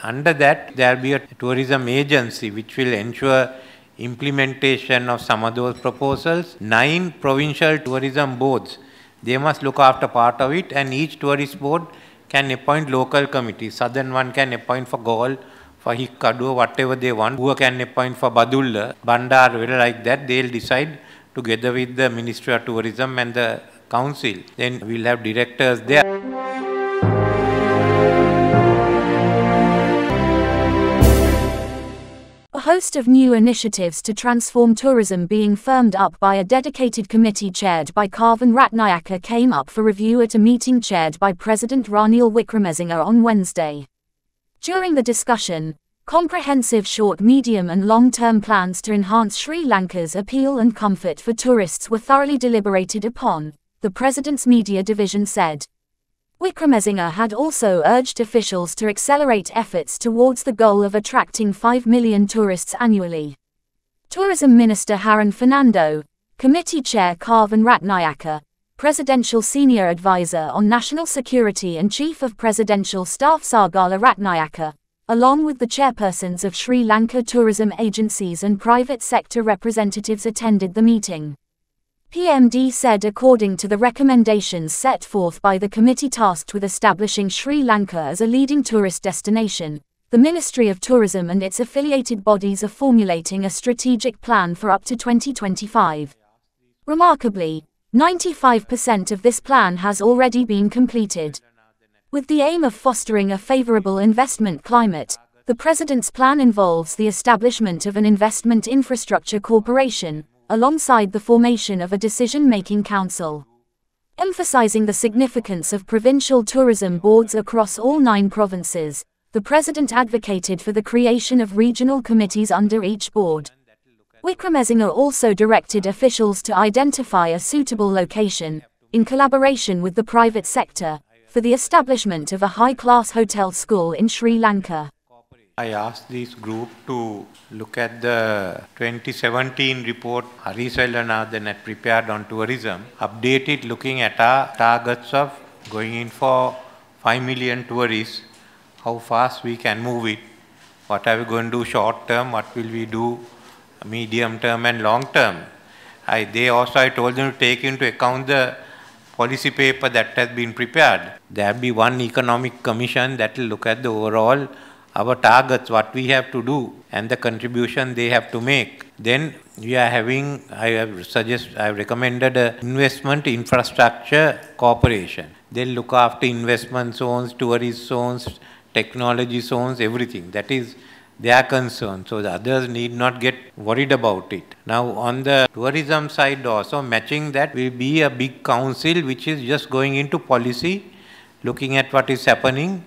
Under that, there will be a tourism agency which will ensure implementation of some of those proposals. 9 provincial tourism boards, they must look after part of it, and each tourist board can appoint local committees. Southern one can appoint for Galle, for Hikkadu, whatever they want. Who can appoint for Badulla, Bandar, like that. They'll decide together with the Ministry of Tourism and the Council. Then we'll have directors there. A host of new initiatives to transform tourism being firmed up by a dedicated committee chaired by Kavan Ratnayake came up for review at a meeting chaired by President Ranil Wickremesinghe on Wednesday. During the discussion, comprehensive short, medium and long-term plans to enhance Sri Lanka's appeal and comfort for tourists were thoroughly deliberated upon, the President's Media Division said. Wickremesinghe had also urged officials to accelerate efforts towards the goal of attracting 5 million tourists annually. Tourism Minister Haran Fernando, Committee Chair Kavan Ratnayake, Presidential Senior Advisor on National Security and Chief of Presidential Staff Sagala Ratnayake, along with the chairpersons of Sri Lanka tourism agencies and private sector representatives attended the meeting. PMD said according to the recommendations set forth by the committee tasked with establishing Sri Lanka as a leading tourist destination, the Ministry of Tourism and its affiliated bodies are formulating a strategic plan for up to 2025. Remarkably, 95% of this plan has already been completed. With the aim of fostering a favorable investment climate, the President's plan involves the establishment of an investment infrastructure corporation, alongside the formation of a decision-making council. Emphasizing the significance of provincial tourism boards across all 9 provinces, the President advocated for the creation of regional committees under each board. Wickremesinghe also directed officials to identify a suitable location, in collaboration with the private sector, for the establishment of a high-class hotel school in Sri Lanka. I asked this group to look at the 2017 report Harish Velanathan had prepared on tourism, update it looking at our targets of going in for 5 million tourists, how fast we can move it, what are we going to do short term, what will we do medium term and long term. I told them to take into account the policy paper that has been prepared. There will be one economic commission that will look at the overall our targets, what we have to do, and the contribution they have to make. Then we are having, I have recommended an investment infrastructure corporation. They'll look after investment zones, tourist zones, technology zones, everything. That is their concern. So the others need not get worried about it. Now on the tourism side also, matching that will be a big council which is just going into policy, looking at what is happening,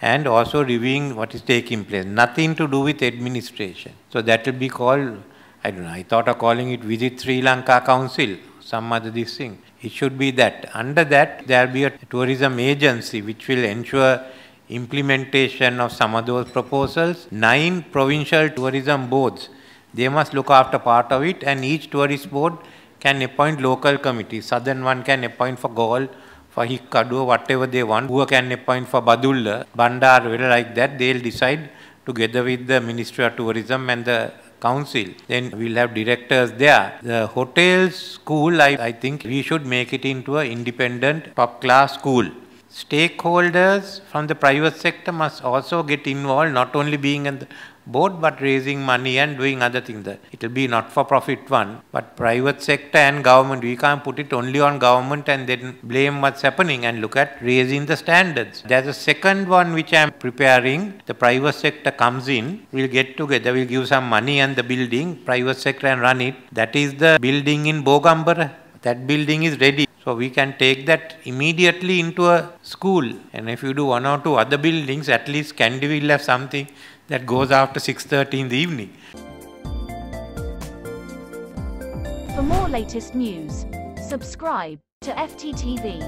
and also reviewing what is taking place. Nothing to do with administration. So that will be called, I don't know, I thought of calling it Visit Sri Lanka Council, some other this thing. It should be that. Under that, there will be a tourism agency which will ensure implementation of some of those proposals. 9 provincial tourism boards, they must look after part of it, and each tourist board can appoint local committees. Southern one can appoint for Galle, for Hikkadu, whatever they want. Who can appoint for Badulla, Bandar, like that. They'll decide together with the Ministry of Tourism and the Council. Then we'll have directors there. The hotel school, I think we should make it into an independent top-class school. Stakeholders from the private sector must also get involved, not only being in the board but raising money and doing other things. It will be not-for-profit one, but private sector and government. We can't put it only on government and then blame what's happening, and look at raising the standards. There's a second one which I'm preparing. The private sector comes in, we'll get together, we'll give some money and the building, private sector and run it. That is the building in Bogambara. That building is ready. So we can take that immediately into a school. And if you do 1 or 2 other buildings, at least Kandy will have something that goes after 6:30 in the evening. For more latest news, subscribe to FTTV.